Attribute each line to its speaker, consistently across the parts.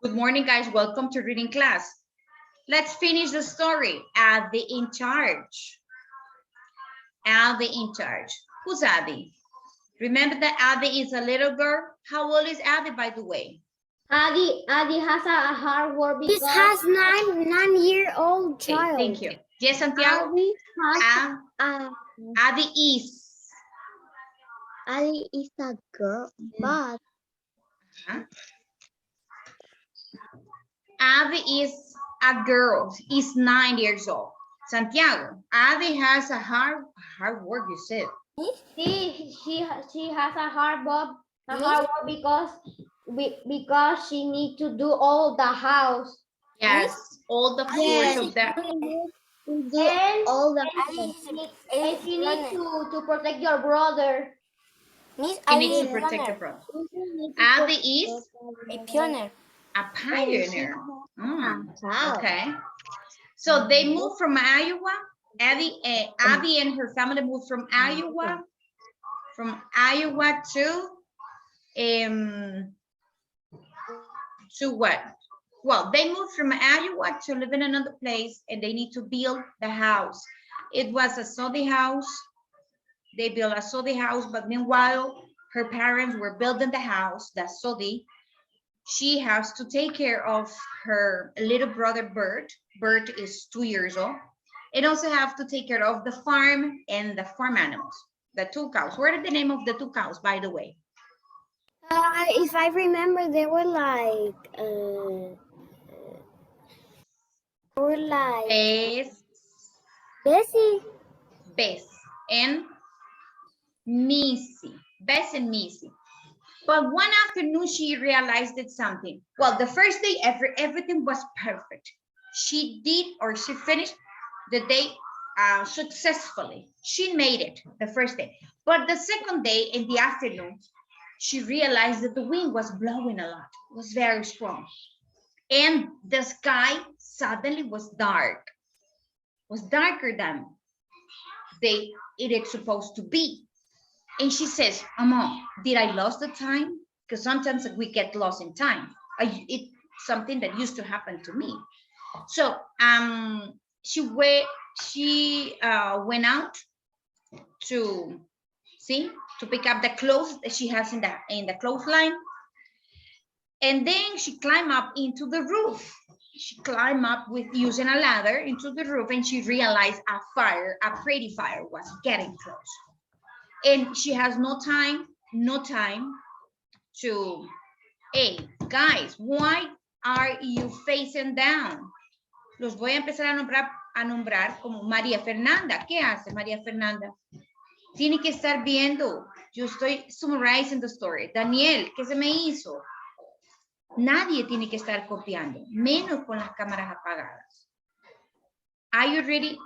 Speaker 1: Good morning, guys. Welcome to reading class. Let's finish the story. Adi in charge. Adi in charge. Who's Adi? Remember that Adi is a little girl? How old is Adi, by the way?
Speaker 2: Adi has a hard work because
Speaker 3: This has 9-year-old
Speaker 1: Okay,
Speaker 3: child.
Speaker 1: thank you. Yes, Santiago?
Speaker 2: Adi has
Speaker 1: Adi is.
Speaker 2: Adi is a girl, but
Speaker 1: Adi is a girl. Is 9 years old. Santiago, Adi has a hard work, you said.
Speaker 2: she has a hard work because she needs to do all the house.
Speaker 1: Yes, all the floors of that.
Speaker 2: And
Speaker 3: all the
Speaker 2: and she needs to protect your brother.
Speaker 3: Miss,
Speaker 1: She needs to protect her brother. Adi is
Speaker 3: a pioneer.
Speaker 1: a pioneer. Okay. So they moved from Iowa. Abby and her family moved from Iowa to what? Well, they moved from Iowa to live in another place, and they need to build the house. It was a soddy house. They built a soddy house, but meanwhile, her parents were building the house, the soddy. She has to take care of her little brother, Bert. Bert is 2 years old. And also have to take care of the farm and the farm animals, the 2 cows. What are the name of the 2 cows, by the way?
Speaker 3: If I remember, they were Bessie.
Speaker 1: Bess and Missy. Bess and Missy. But one afternoon, she realized that something. Well, the first day, everything was perfect. She finished the day successfully. She made it the first day. But the second day in the afternoon, she realized that the wind was blowing a lot. It was very strong. And the sky suddenly was dark. It was darker than it is supposed to be. And she says, Mama, did I lose the time? Because sometimes we get lost in time. It's something that used to happen to me. So she went out to pick up the clothes that she has in the clothesline. And then she climbed up into the roof. She climbed up using a ladder into the roof, and she realized a pretty fire was getting close. And she has no time to, hey, guys, why are you facing down? Los voy a empezar a nombrar como María Fernanda. ¿Qué hace María Fernanda? Tiene que estar viendo. Yo estoy summarizing the story. Daniel, ¿qué se me hizo? Nadie tiene que estar copiando, menos con las cámaras apagadas. Are you ready?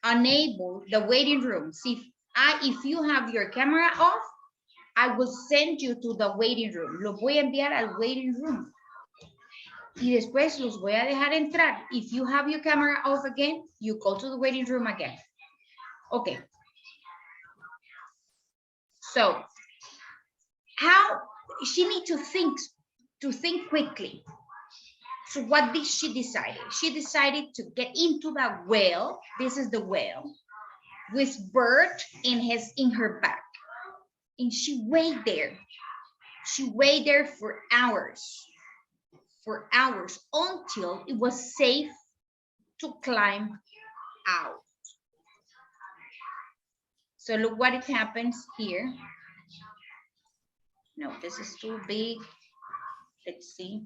Speaker 1: Enable the waiting room. See, if you have your camera off, I will send you to the waiting room. Los voy a enviar al waiting room. Y después los voy a dejar entrar. If you have your camera off again, you go to the waiting room again. Okay. So, how she need to think quickly. So what did she decide? She decided to get into the well. This is the well with Bert in her back. And she waited there. She waited there for hours until it was safe to climb out. So look what it happens here. No, this is too big. Let's see.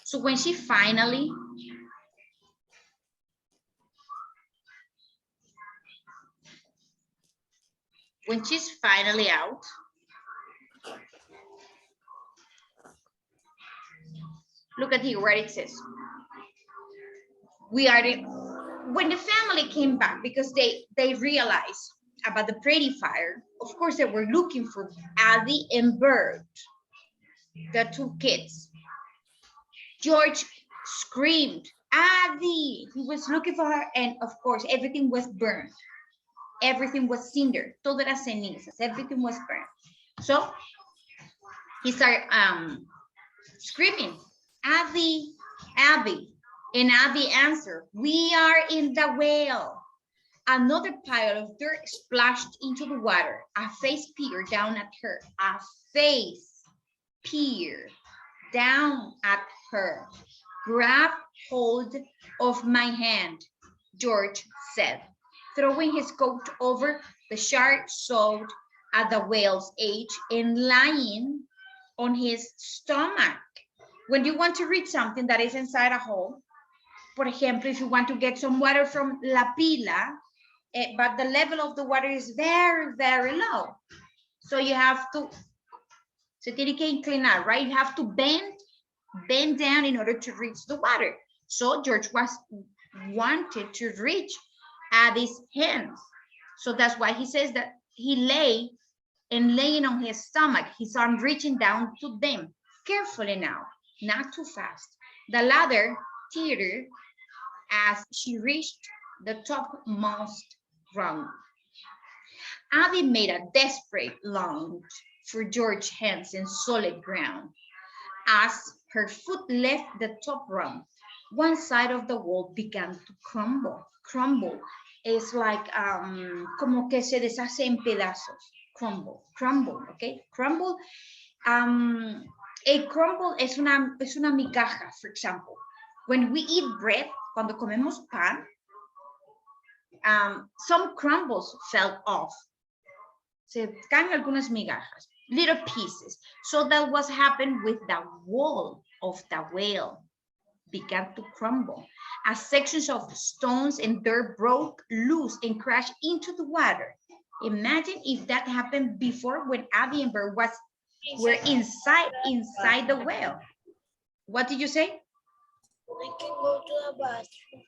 Speaker 1: So when she's finally out, look at here where it says, when the family came back, because they realized about the pretty fire, of course they were looking for Adi and Bert, the 2 kids. George screamed Abby, he was looking for her, and of course, everything was burned. Everything was cinder. Todo era cenizas. Everything was burned. So he started screaming, Abby, Abby. And Abby answered, we are in the whale. Another pile of dirt splashed into the water. A face peered down at her. A face peered down at her. Grab hold of my hand, George said, throwing his coat over the shark sewed at the whale's edge and lying on his stomach. When you want to reach something that is inside a hole, por ejemplo, if you want to get some water from la pila, but the level of the water is very, very low. So you have to, se tiene que inclinar, right? You have to bend down in order to reach the water. So George wanted to reach Abby's hands. So that's why he says that he lay and laying on his stomach, his arm reaching down to them. Carefully now, not too fast. The ladder teetered as she reached the topmost rung. Abby made a desperate lunge for George's hands in solid ground. As her foot left the top rung, one side of the wall began to crumble. Crumble is like como que se deshace en pedazos. Crumble, okay? Crumble. A crumble es una migaja, for example. When we eat bread, cuando comemos pan, some crumbles fell off. Se caen algunas migajas, little pieces. So that was happened with the wall of the whale. Began to crumble. As sections of stones and dirt broke loose and crashed into the water. Imagine if that happened before when Abby and Bert were inside the whale. What did you say?
Speaker 3: We can go to the bathroom.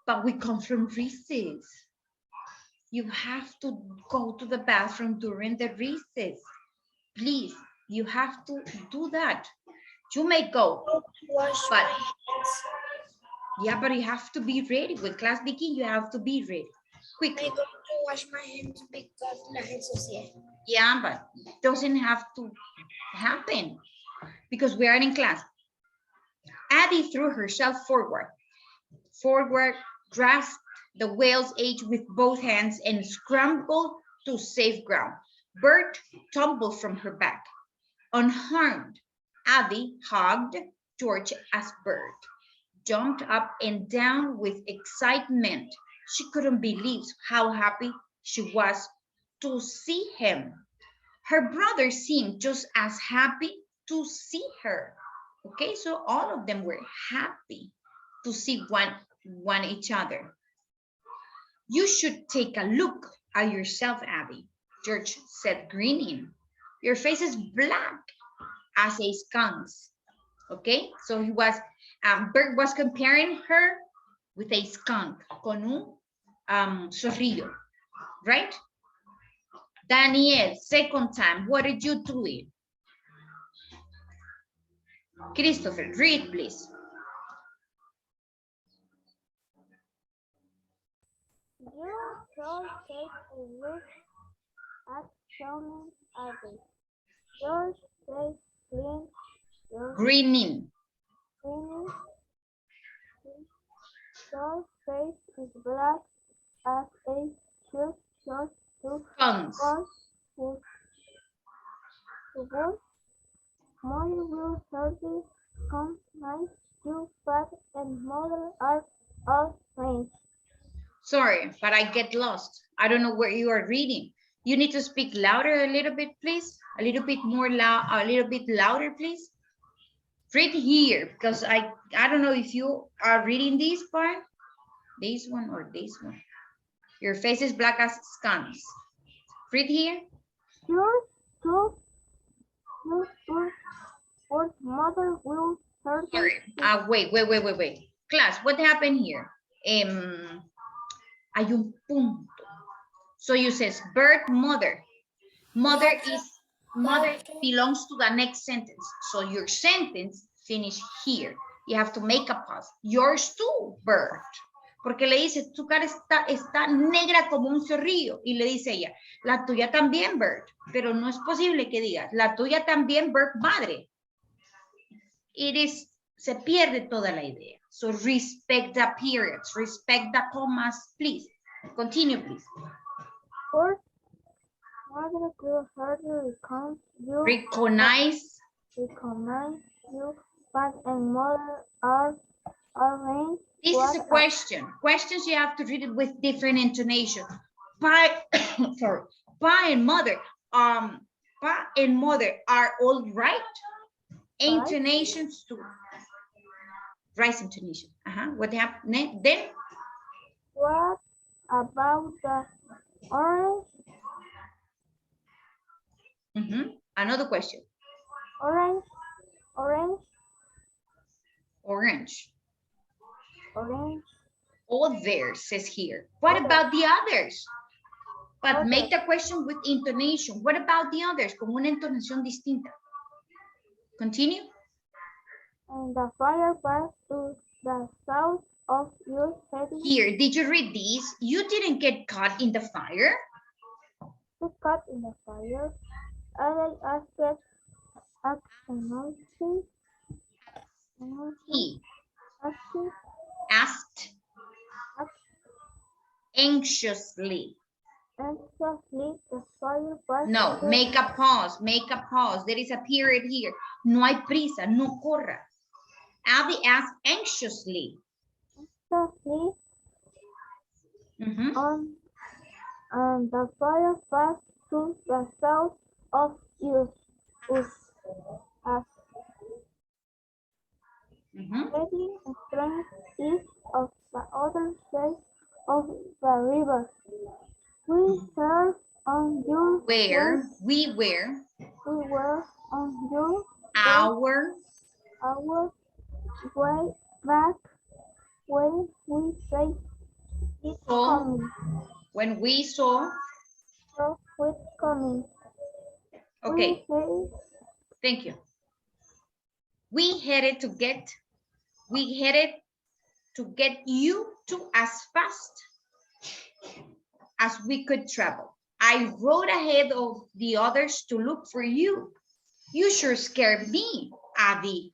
Speaker 1: But we come from recess. You have to go to the bathroom during the recess. Please, you have to do that. You may go, but yeah, but you have to be ready. With class begin, you have to be ready. Quickly.
Speaker 3: I'm going to wash my hands because la ensucié.
Speaker 1: Yeah, but it doesn't have to happen because we are in class. Abby threw herself forward, grasped the whale's edge with both hands and scrambled to safe ground. Bert tumbled from her back. Unharmed, Abby hugged George as Bert jumped up and down with excitement. She couldn't believe how happy she was to see him. Her brother seemed just as happy to see her. Okay, so all of them were happy to see one each other. You should take a look at yourself, Abby, George said, grinning. Your face is black as a skunk's. Okay, so Bert was comparing her with a skunk, con un zorrillo, right? Daniel, second time, what did you do it? Christopher, read, please.
Speaker 3: You should take a look at Shaman Abbey. Your face clean, your
Speaker 1: Greening.
Speaker 3: skin, your face is black as a shirt short to
Speaker 1: Tongues.
Speaker 3: work. Mother will hardly come nice. You, Pat, and Mother are all friends.
Speaker 1: Sorry, but I get lost. I don't know where you are reading. You need to speak louder a little bit, please. A little bit more loud, a little bit louder, please. Read here, because I don't know if you are reading this part, this one or this one. Your face is black as skunks. Read here.
Speaker 3: Your mother will hardly.
Speaker 1: Sorry. Wait. Class, what happened here? Hay un punto. So you says bird mother. Mother belongs to the next sentence. So your sentence finish here. You have to make a pause. Yours too, Bert. Porque le dice, tu cara está negra como un zorrillo. Y le dice ella, la tuya también, Bert. Pero no es posible que digas, la tuya también, Bert, madre. Se pierde toda la idea. So respect the periods, respect the commas, please. Continue, please.
Speaker 3: First, mother will hardly
Speaker 1: Recognize
Speaker 3: you, but and mother are arranged.
Speaker 1: This is a question. Questions you have to read it with different intonation. Pa, sorry, pa and mother. Pa and mother are all right. Intonations too. Right intonation. What happened then?
Speaker 3: What about the orange?
Speaker 1: Another question.
Speaker 3: Orange.
Speaker 1: All there says here. What about the others? But make the question with intonation. What about the others? Con una entonación distinta. Continue.
Speaker 3: And the fire passed to the south of your city.
Speaker 1: Here, did you read these? You didn't get caught in the fire.
Speaker 3: To caught in the fire. I asked
Speaker 1: He asked anxiously.
Speaker 3: The fire passed.
Speaker 1: No, make a pause, make a pause. There is a period here. No hay prisa, no corra. Abby asked anxiously.
Speaker 3: And the fire passed to the south of us. Very strange east of the other side of the river. We were on your
Speaker 1: We were
Speaker 3: on your
Speaker 1: our
Speaker 3: way back when we said it's coming.
Speaker 1: When we saw.
Speaker 3: So it's coming.
Speaker 1: Okay. Thank you. We headed to get you to as fast as we could travel. I rode ahead of the others to look for you. You sure scared me, Abby.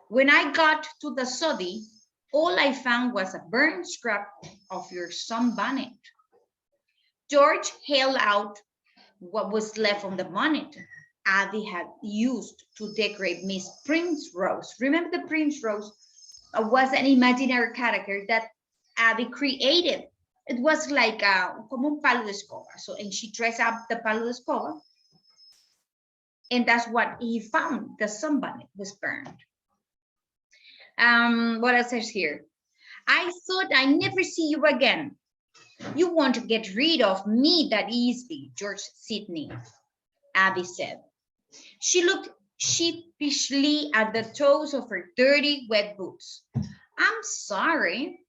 Speaker 1: When I got to the study, all I found was a burnt scrap of your sunbonnet. George held out what was left on the bonnet Abby had used to decorate Miss Primrose. Remember the Primrose was an imaginary character that Abby created. It was like como un palo de escoba. So, and she dressed up the palo de escoba. And that's what he found. The sunbonnet was burned. What else is here? I thought I'd never see you again. You want to get rid of me that easily, George Sidney, Abby said. She looked sheepishly at the toes of her dirty, wet boots. I'm sorry.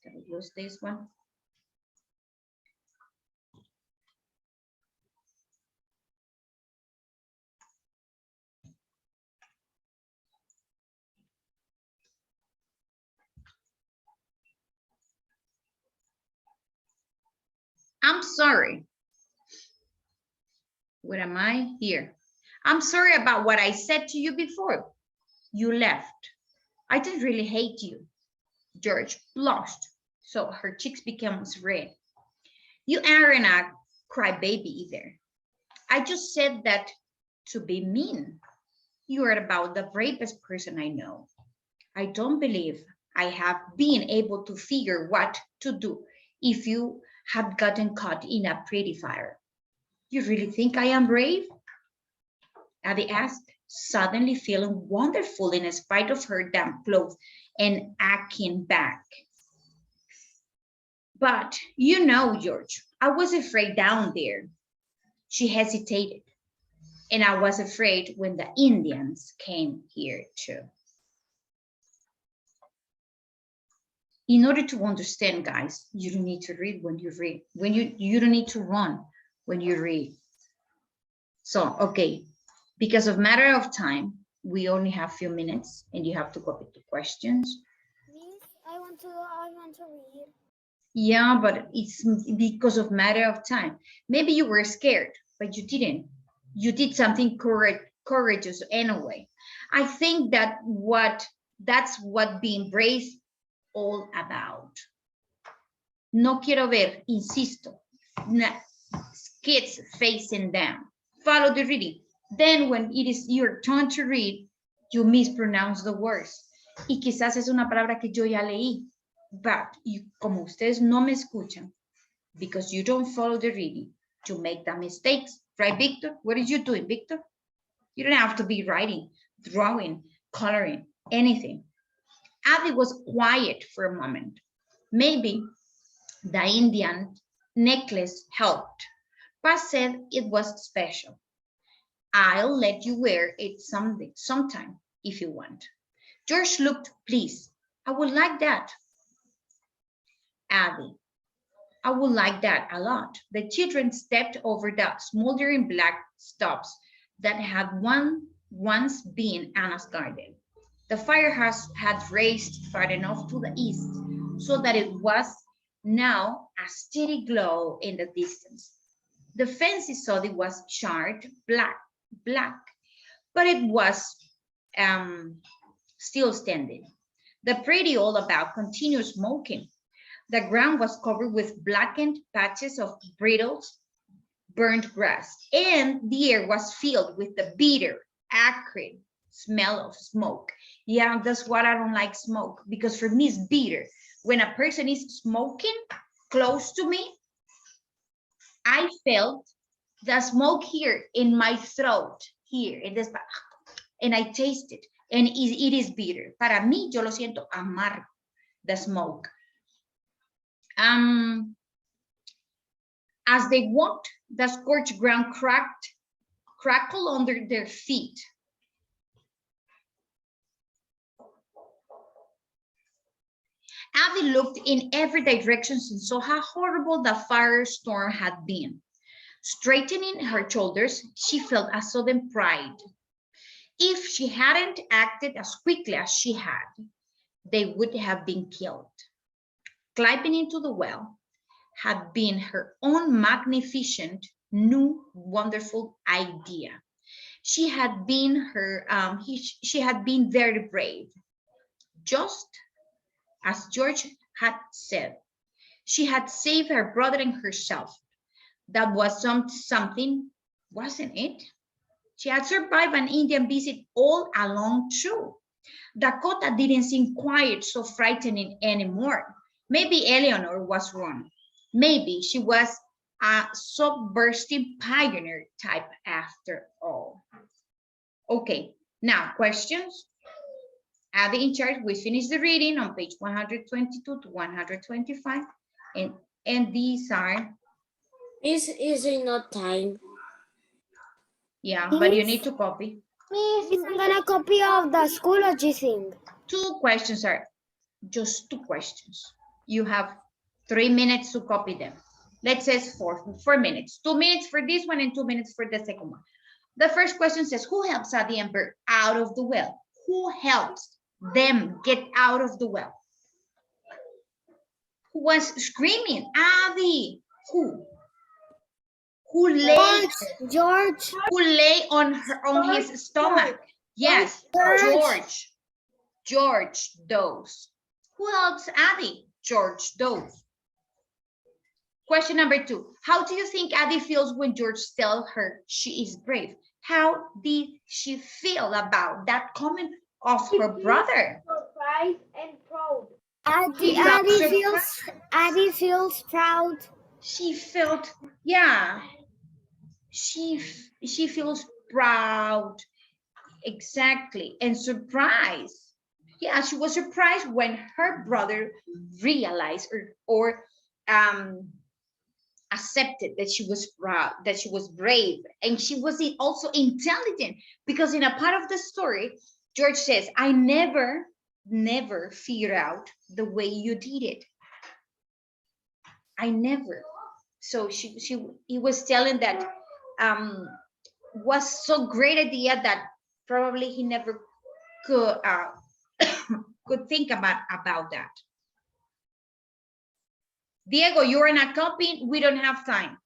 Speaker 1: Can we use this one? I'm sorry. Where am I? Here. I'm sorry about what I said to you before. You left. I didn't really hate you. George blushed, so her cheeks became red. You aren't a crybaby either. I just said that to be mean. You are about the bravest person I know. I don't believe I have been able to figure what to do if you had gotten caught in a pretty fire. You really think I am brave? Abby asked, suddenly feeling wonderful in spite of her damp clothes and aching back. But you know, George, I was afraid down there. She hesitated. And I was afraid when the Indians came here too. In order to understand, guys, you don't need to read when you read. You don't need to run when you read. So, okay, because of matter of time, We only have a few minutes and you have to copy the questions.
Speaker 3: Miss, I want to read.
Speaker 1: Yeah, but it's because of matter of time. Maybe you were scared, but you didn't. You did something courageous anyway. I think that's what being brave all about. No quiero ver, insisto. Kids facing down. Follow the reading. Then when it is your turn to read, you mispronounce the words. Y quizás es una palabra que yo ya leí. But como ustedes no me escuchan, because you don't follow the reading, you make the mistakes. Right, Victor? What are you doing, Victor? You don't have to be writing, drawing, coloring, anything. Abby was quiet for a moment. Maybe the Indian necklace helped. Pa said it was special. I'll let you wear it sometime if you want. George looked pleased. I would like that. Abby, I would like that a lot. The children stepped over the smoldering black stubs that had once been Anna's garden. The firehouse had raised far enough to the east so that it was now a steady glow in the distance. The fancy soddy was charred black, but it was still standing. The pretty all about continued smoking. The ground was covered with blackened patches of brittle, burnt grass, and the air was filled with the bitter, acrid smell of smoke. Yeah, that's what I don't like smoke, because for me it's bitter. When a person is smoking close to me, I felt the smoke here in my throat, here, in this, and I taste it, and it is bitter. Para mí, yo lo siento amargo, the smoke. As they walked, the scorched ground crackled under their feet. Abby looked in every direction and saw how horrible the firestorm had been. Straightening her shoulders, she felt a sudden pride. If she hadn't acted as quickly as she had, they would have been killed. Climbing into the well had been her own magnificent, new, wonderful idea. She had been very brave, just as George had said. She had saved her brother and herself. That was something, wasn't it? She had survived an Indian visit all along too. Dakota didn't seem quite so frightening anymore. Maybe Eleanor was wrong. Maybe she was a subversive pioneer type after all. Okay, now questions? Abby in charge, we finished the reading on page 122 to 125. And these are...
Speaker 4: Is it not time?
Speaker 1: Yeah, but you need to copy.
Speaker 2: Miss, I'm gonna copy of the schoology thing.
Speaker 1: 2 questions are just 2 questions. You have 3 minutes to copy them. Let's say 4 minutes. 2 minutes for this one and 2 minutes for the second one. The first question says, who helps Abby and Bert out of the well? Who helps them get out of the well? Who was screaming? Abby. Who? Who lay?
Speaker 2: George.
Speaker 1: Who lay on his stomach? Yes, George. George does. Who helps Abby? George does. Question number 2. How do you think Abby feels when George tells her she is brave? How did she feel about that comment of her brother?
Speaker 3: Surprised and proud.
Speaker 2: Abby feels proud.
Speaker 1: She felt, yeah. She feels proud. Exactly. And surprised. Yeah, she was surprised when her brother realized or accepted that she was proud, that she was brave, and she was also intelligent, because in a part of the story, George says, I never figured out the way you did it. I never. So he was telling that was so great idea that probably he never could could think about that. Diego, you're not copying. We don't have time.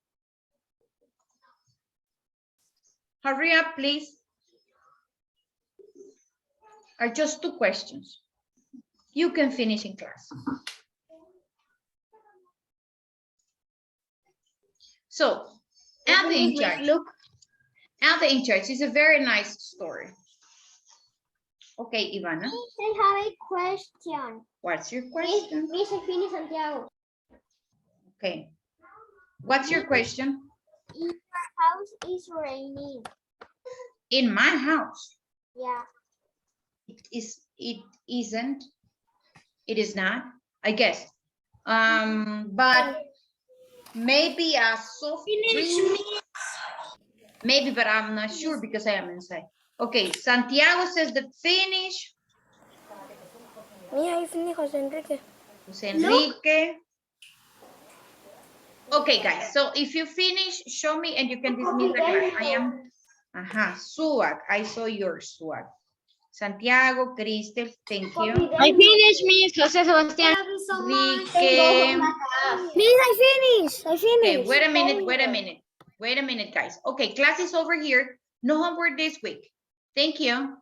Speaker 1: Hurry up, please. Are just 2 questions. You can finish in class. So, Alvin in charge.
Speaker 2: Look.
Speaker 1: Alvin in charge is a very nice story. Okay, Ivana.
Speaker 3: I have a question.
Speaker 1: What's your question?
Speaker 2: Miss, I finished Santiago.
Speaker 1: Okay. What's your question?
Speaker 3: If your house is raining.
Speaker 1: In my house.
Speaker 3: Yeah.
Speaker 1: It isn't. It is not, I guess. But maybe a soft breeze. Maybe, but I'm not sure because I am inside. Okay, Santiago says that finish.
Speaker 3: Mira, I finished, Jose Enrique.
Speaker 1: Jose Enrique. Okay, guys. So if you finish, show me and you can dismiss the class. I am. Suag. I saw yours, Suag. Santiago, Cristel, thank you.
Speaker 2: I finished, Miss Jose Sebastián.
Speaker 1: Enrique.
Speaker 3: Miss, I finished.
Speaker 1: Okay, wait a minute, guys. Okay, class is over here. No homework this week. Thank you.